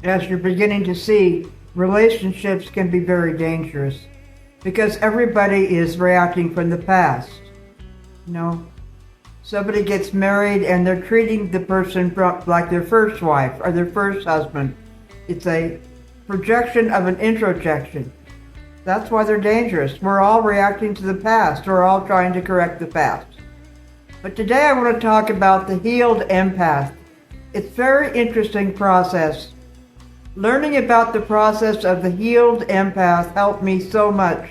as you're beginning to see, relationships can be very dangerous because everybody is reacting from the past. You know, somebody gets married and they're treating the person like their first wife or their first husband. It's a projection of an introjection. That's why they're dangerous. We're all reacting to the past. We're all trying to correct the past. But today I want to talk about the healed empath. It's a very interesting process. Learning about the process of the healed empath helped me so much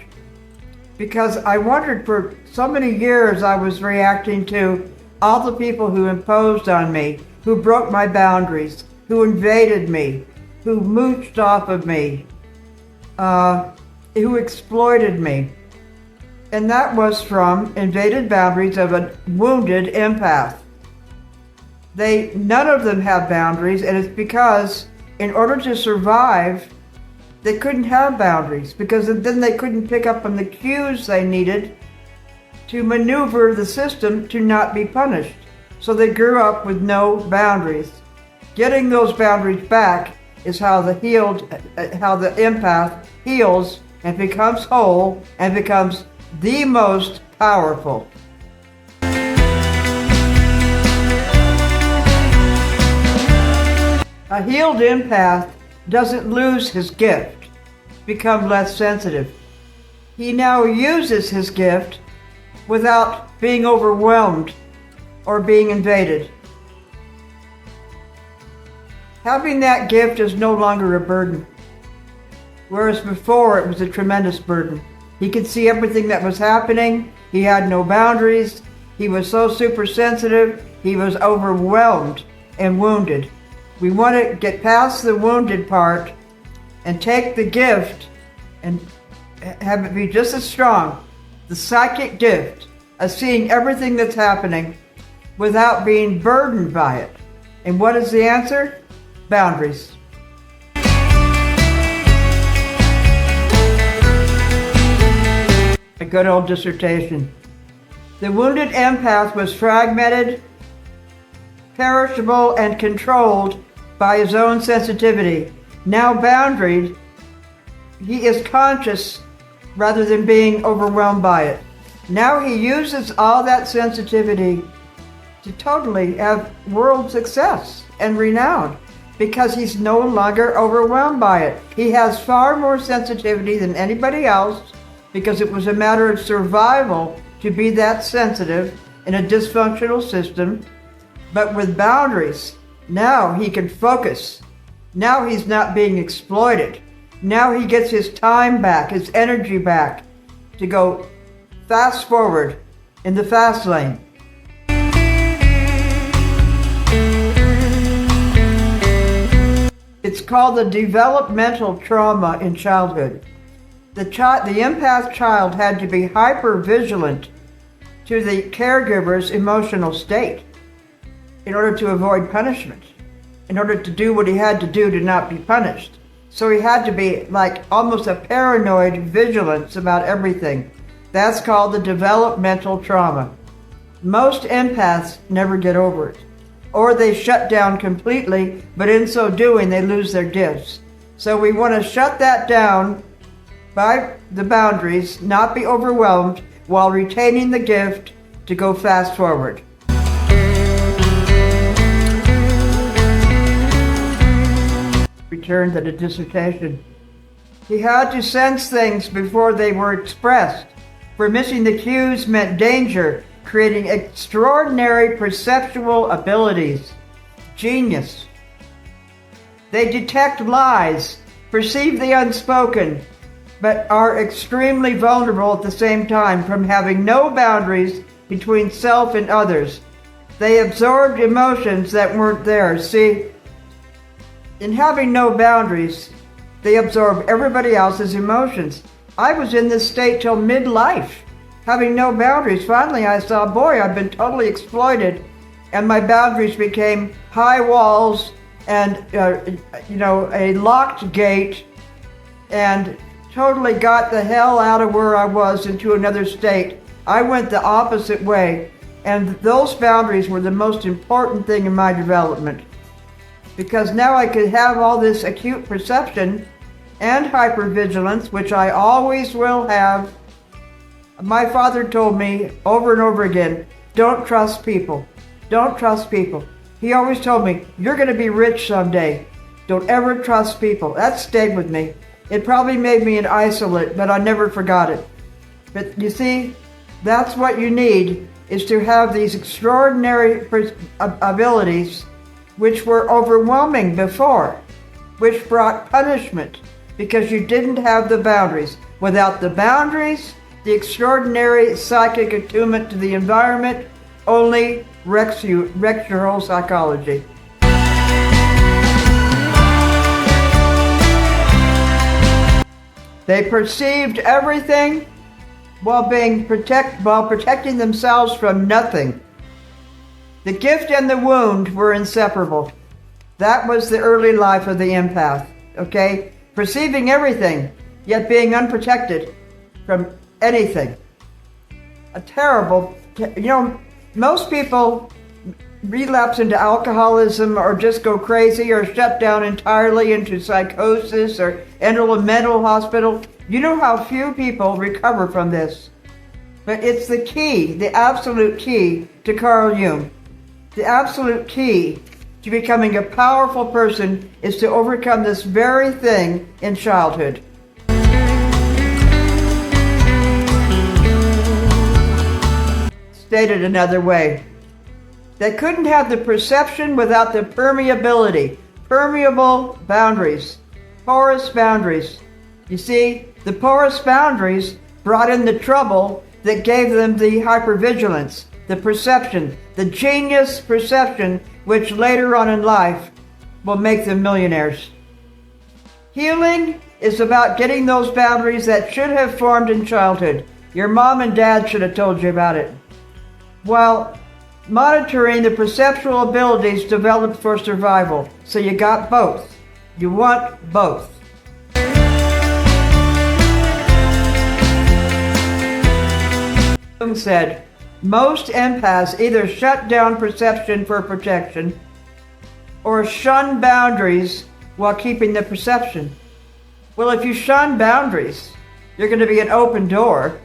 because I wondered for so many years I was reacting to all the people who imposed on me, who broke my boundaries, who invaded me, who mooched off of me, who exploited me. And that was from invaded boundaries of a wounded empath. None of them have boundaries, and it's because in order to survive, they couldn't have boundaries because then they couldn't pick up on the cues they needed to maneuver the system to not be punished. So they grew up with no boundaries. Getting those boundaries back is how the empath heals and becomes whole and becomes the most powerful. A healed empath doesn't lose his gift, become less sensitive. He now uses his gift without being overwhelmed or being invaded. Having that gift is no longer a burden, whereas before it was a tremendous burden. He could see everything that was happening. He had no boundaries. He was so super sensitive. He was overwhelmed and wounded. We want to get past the wounded part and take the gift and have it be just as strong. The psychic gift of seeing everything that's happening without being burdened by it. And what is the answer? Boundaries. A good old dissertation. The wounded empath was fragmented, perishable, and controlled by his own sensitivity. Now boundaried, he is conscious rather than being overwhelmed by it. Now he uses all that sensitivity to totally have world success and renown because he's no longer overwhelmed by it. He has far more sensitivity than anybody else because it was a matter of survival to be that sensitive in a dysfunctional system. But with boundaries, now he can focus. Now he's not being exploited. Now he gets his time back, his energy back to go fast forward in the fast lane. It's called the developmental trauma in childhood. The empath child had to be hyper-vigilant to the caregiver's emotional state in order to avoid punishment, in order to do what he had to do to not be punished. So he had to be like almost a paranoid vigilance about everything. That's called the developmental trauma. Most empaths never get over it, or they shut down completely, but in so doing they lose their gifts. So we want to shut that down by the boundaries, not be overwhelmed, while retaining the gift to go fast forward. Return to the dissertation. He had to sense things before they were expressed, for missing the cues meant danger, creating extraordinary perceptual abilities. Genius. They detect lies, perceive the unspoken, but are extremely vulnerable at the same time from having no boundaries between self and others. They absorbed emotions that weren't theirs. See, in having no boundaries, they absorb everybody else's emotions. I was in this state till midlife, having no boundaries. Finally, I saw, boy, I've been totally exploited, and my boundaries became high walls and, a locked gate, and totally got the hell out of where I was into another state. I went the opposite way, and those boundaries were the most important thing in my development, because now I could have all this acute perception and hypervigilance, which I always will have. My father told me over and over again, don't trust people. Don't trust people. He always told me, you're going to be rich someday. Don't ever trust people. That stayed with me. It probably made me an isolate, but I never forgot it. But you see, that's what you need, is to have these extraordinary abilities which were overwhelming before, which brought punishment because you didn't have the boundaries. Without the boundaries, the extraordinary psychic attunement to the environment only wrecks your whole psychology. They perceived everything while protecting themselves from nothing. The gift and the wound were inseparable. That was the early life of the empath, okay? Perceiving everything, yet being unprotected from anything. A terrible, most people relapse into alcoholism or just go crazy or shut down entirely into psychosis or enter a mental hospital. You know how few people recover from this. But it's the key, the absolute key to Carl Jung. The absolute key to becoming a powerful person is to overcome this very thing in childhood. Stated another way, they couldn't have the perception without the permeability, permeable boundaries, porous boundaries. You see, the porous boundaries brought in the trouble that gave them the hypervigilance, the perception, the genius perception, which later on in life will make them millionaires. Healing is about getting those boundaries that should have formed in childhood. Your mom and dad should have told you about it. While monitoring the perceptual abilities developed for survival. So you got both. You want both. Jung said, most empaths either shut down perception for protection or shun boundaries while keeping the perception. Well, if you shun boundaries, you're going to be an open door,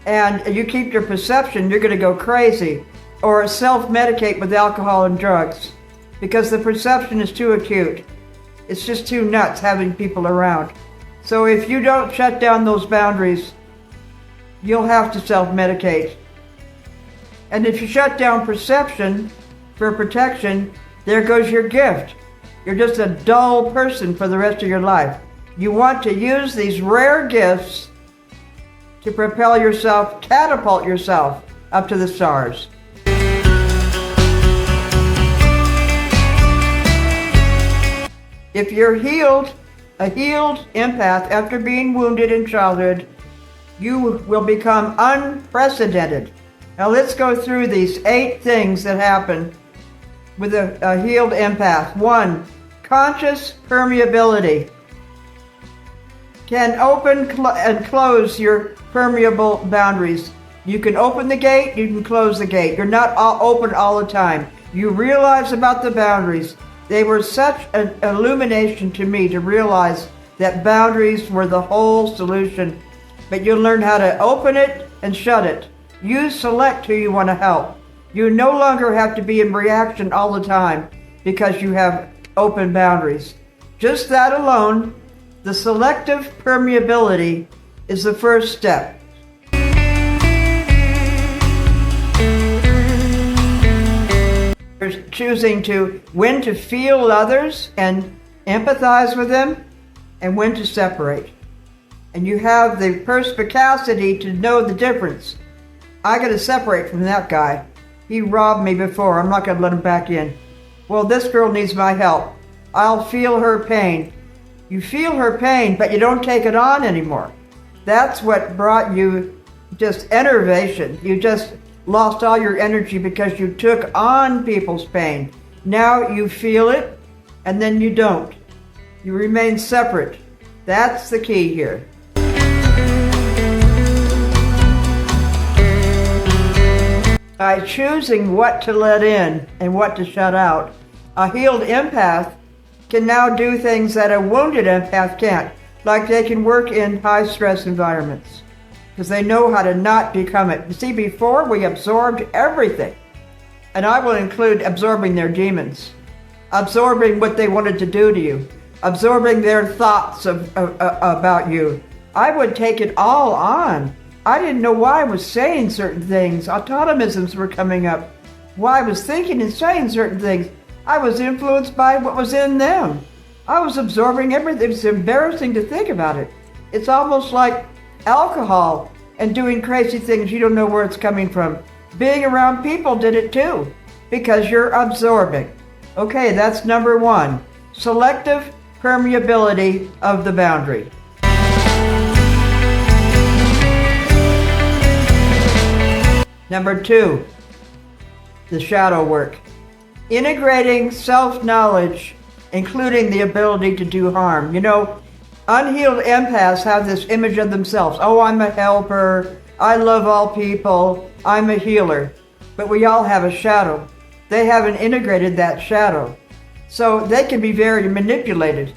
and you keep your perception, you're going to go crazy or self-medicate with alcohol and drugs because the perception is too acute. It's just too nuts having people around. So if you don't shut down those boundaries, you'll have to self-medicate. And if you shut down perception for protection, there goes your gift. You're just a dull person for the rest of your life. You want to use these rare gifts to propel yourself, catapult yourself up to the stars. If you're a healed empath after being wounded in childhood, you will become unprecedented. Now let's go through these 8 things that happen with a healed empath. 1, conscious permeability. Can open and close your permeable boundaries. You can open the gate, you can close the gate. You're not open all the time. You realize about the boundaries. They were such an illumination to me to realize that boundaries were the whole solution. But you learn how to open it and shut it. You select who you want to help. You no longer have to be in reaction all the time because you have open boundaries. Just that alone, the selective permeability is the first step. Choosing when to feel others and empathize with them and when to separate. And you have the perspicacity to know the difference. I got to separate from that guy. He robbed me before. I'm not going to let him back in. Well, this girl needs my help. I'll feel her pain. You feel her pain, but you don't take it on anymore. That's what brought you just enervation. You just lost all your energy because you took on people's pain. Now you feel it, and then you don't. You remain separate. That's the key here. By choosing what to let in and what to shut out, A healed empath can now do things that a wounded empath can't. Like they can work in high-stress environments because they know how to not become it. You see, before we absorbed everything, and I will include absorbing their demons, absorbing what they wanted to do to you, absorbing their thoughts about you. I would take it all on. I didn't know why I was saying certain things. Autonomisms were coming up. Why I was thinking and saying certain things. I was influenced by what was in them. I was absorbing everything. It's embarrassing to think about it. It's almost like alcohol and doing crazy things you don't know where it's coming from. Being around people did it too, because you're absorbing. Okay, that's number one. Selective permeability of the boundary. Number two, the shadow work. Integrating self-knowledge, including the ability to do harm. You know, unhealed empaths have this image of themselves. Oh, I'm a helper. I love all people. I'm a healer. But we all have a shadow. They haven't integrated that shadow. So they can be very manipulated.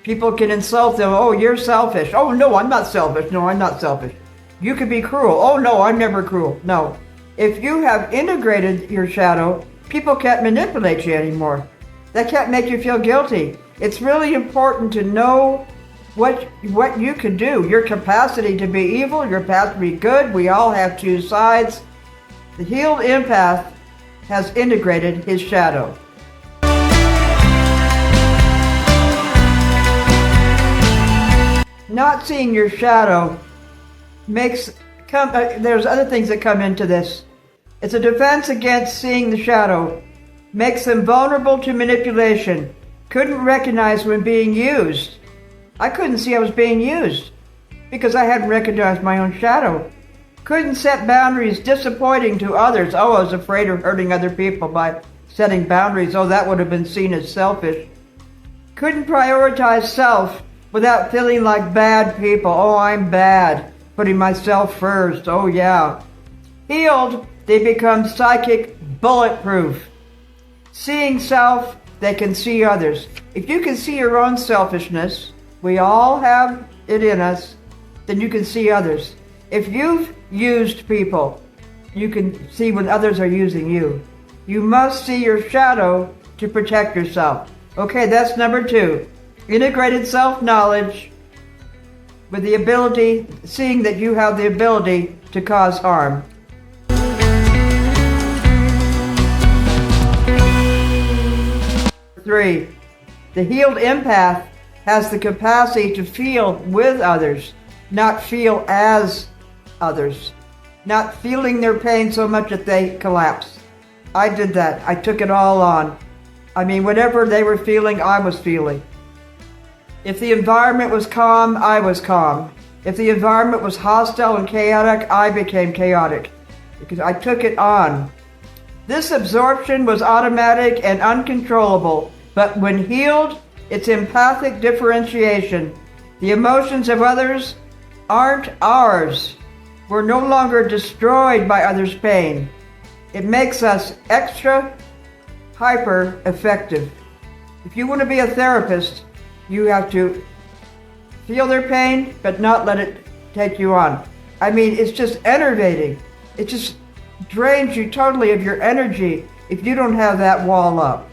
People can insult them. Oh, you're selfish. Oh, no, I'm not selfish. No, I'm not selfish. You could be cruel. Oh, no, I'm never cruel. No. If you have integrated your shadow, people can't manipulate you anymore. They can't make you feel guilty. It's really important to know what you can do. Your capacity to be evil, your capacity to be good. We all have two sides. The healed empath has integrated his shadow. Not seeing your shadow there's other things that come into this. It's a defense against seeing the shadow. Makes them vulnerable to manipulation. Couldn't recognize when being used. I couldn't see I was being used because I hadn't recognized my own shadow. Couldn't set boundaries, disappointing to others. Oh, I was afraid of hurting other people by setting boundaries. Oh, that would have been seen as selfish. Couldn't prioritize self without feeling like bad people. Oh, I'm bad. Putting myself first. Oh, yeah. Healed, they become psychic bulletproof. Seeing self, they can see others. If you can see your own selfishness, we all have it in us, then you can see others. If you've used people, you can see when others are using you. You must see your shadow to protect yourself. Okay, that's number two. Integrated self-knowledge with the ability, seeing that you have the ability to cause harm. Three, the healed empath has the capacity to feel with others, not feel as others, not feeling their pain so much that they collapse. I did that. I took it all on. I mean, whatever they were feeling, I was feeling. If the environment was calm, I was calm. If the environment was hostile and chaotic, I became chaotic because I took it on. This absorption was automatic and uncontrollable, but when healed, it's empathic differentiation. The emotions of others aren't ours. We're no longer destroyed by others' pain. It makes us extra hyper effective. If you want to be a therapist, you have to feel their pain, but not let it take you on. I mean, it's just enervating. It just drains you totally of your energy if you don't have that wall up.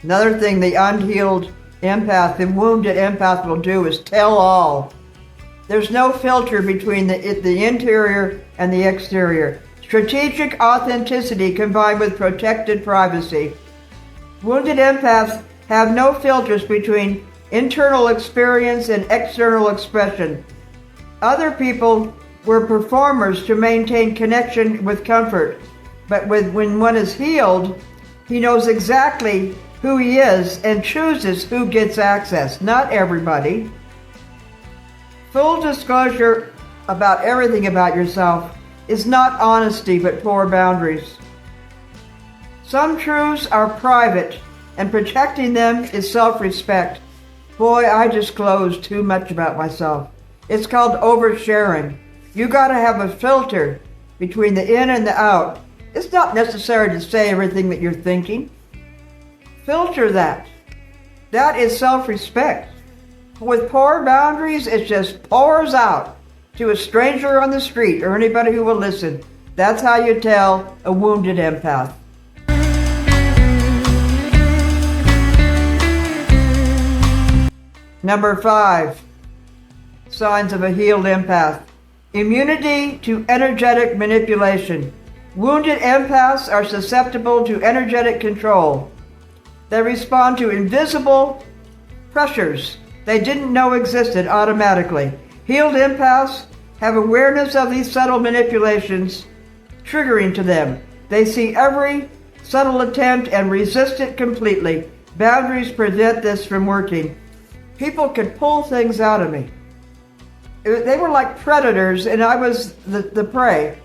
Another thing the unhealed empath, the wounded empath will do is tell all. There's no filter between the interior and the exterior. Strategic authenticity combined with protected privacy. Wounded empaths have no filters between internal experience and external expression. Other people were performers to maintain connection with comfort, but when one is healed, he knows exactly who he is and chooses who gets access. Not everybody. Full disclosure about everything about yourself is not honesty but poor boundaries. Some truths are private and protecting them is self-respect. Boy, I disclosed too much about myself. It's called oversharing. You gotta have a filter between the in and the out. It's not necessary to say everything that you're thinking. Filter that. That is self-respect. With poor boundaries, it just pours out to a stranger on the street or anybody who will listen. That's how you tell a wounded empath. Number 5, signs of a healed empath. Immunity to energetic manipulation. Wounded empaths are susceptible to energetic control. They respond to invisible pressures they didn't know existed automatically. Healed empaths have awareness of these subtle manipulations triggering to them. They see every subtle attempt and resist it completely. Boundaries prevent this from working. People could pull things out of me. They were like predators, and I was the prey.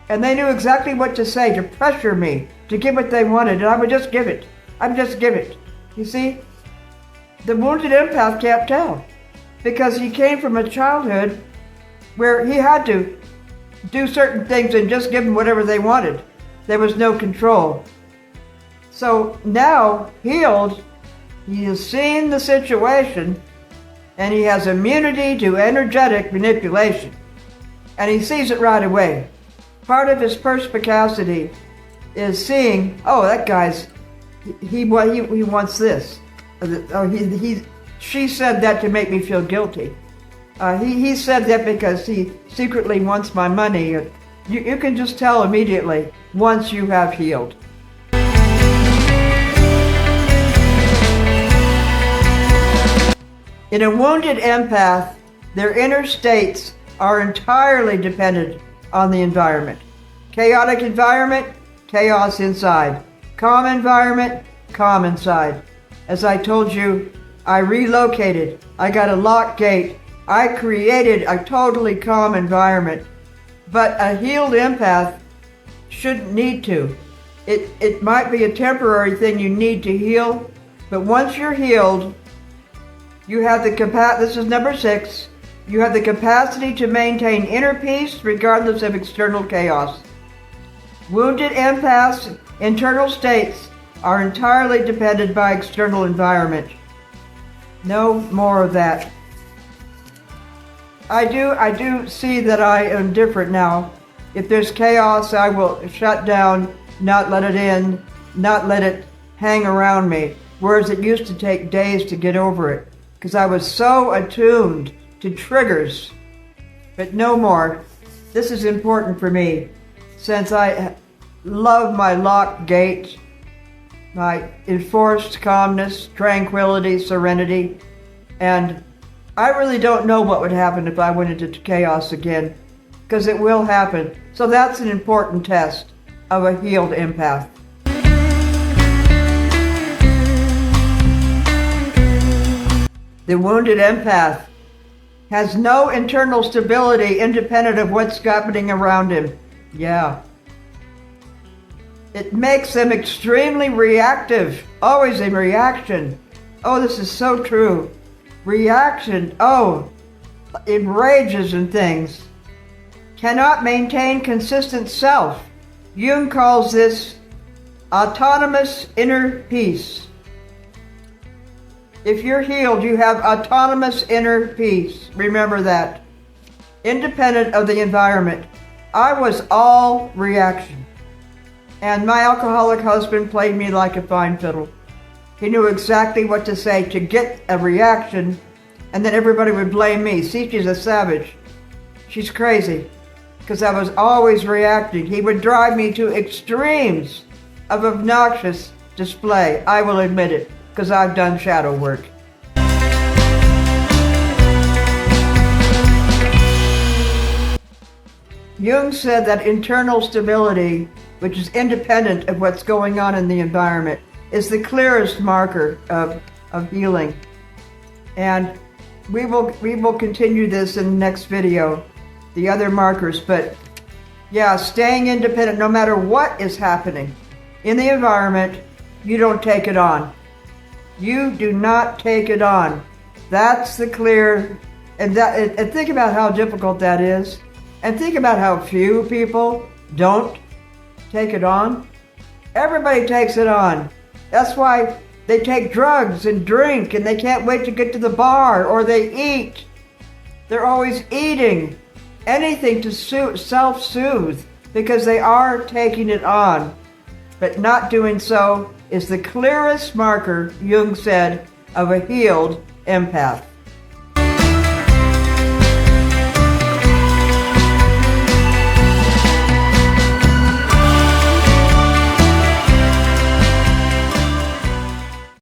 And they knew exactly what to say to pressure me to give what they wanted, and I would just give it. I'd just give it. You see? The wounded empath can't tell, because he came from a childhood where he had to do certain things and just give them whatever they wanted. There was no control. So now, healed, he has seen the situation, and he has immunity to energetic manipulation. And he sees it right away. Part of his perspicacity is seeing, oh, that guy's, he wants this. She said that to make me feel guilty. He said that because he secretly wants my money. You can just tell immediately once you have healed. In a wounded empath, their inner states are entirely dependent on the environment. Chaotic environment, chaos inside. Calm environment, calm inside. As I told you, I relocated. I got a locked gate. I created a totally calm environment. But a healed empath shouldn't need to. It might be a temporary thing you need to heal, but once you're healed, you have the capacity, this is number 6, you have the capacity to maintain inner peace regardless of external chaos. Wounded empaths' internal states are entirely dependent by external environment. No more of that. I do see that I am different now. If there's chaos, I will shut down, not let it in, not let it hang around me. Whereas it used to take days to get over it, because I was so attuned to triggers. But no more. This is important for me, since I love my locked gate, my enforced calmness, tranquility, serenity, and I really don't know what would happen if I went into chaos again, because it will happen. So that's an important test of a healed empath. The wounded empath has no internal stability independent of what's happening around him. Yeah. It makes them extremely reactive, always in reaction. Oh, this is so true. Reaction, enrages and things. Cannot maintain consistent self. Jung calls this autonomous inner peace. If you're healed, you have autonomous inner peace. Remember that. Independent of the environment. I was all reaction. And my alcoholic husband played me like a fine fiddle. He knew exactly what to say to get a reaction, and then everybody would blame me. See, she's a savage. She's crazy. Because I was always reacting. He would drive me to extremes of obnoxious display. I will admit it, because I've done shadow work. Jung said that internal stability, which is independent of what's going on in the environment, is the clearest marker of healing. And we will continue this in the next video, the other markers. But yeah, staying independent no matter what is happening in the environment, you don't take it on. You do not take it on. That's the clear, and think about how difficult that is. And think about how few people don't take it on. Everybody takes it on. That's why they take drugs and drink and they can't wait to get to the bar, or they eat. They're always eating anything to self-soothe because they are taking it on. But not doing so is the clearest marker, Jung said, of a healed empath.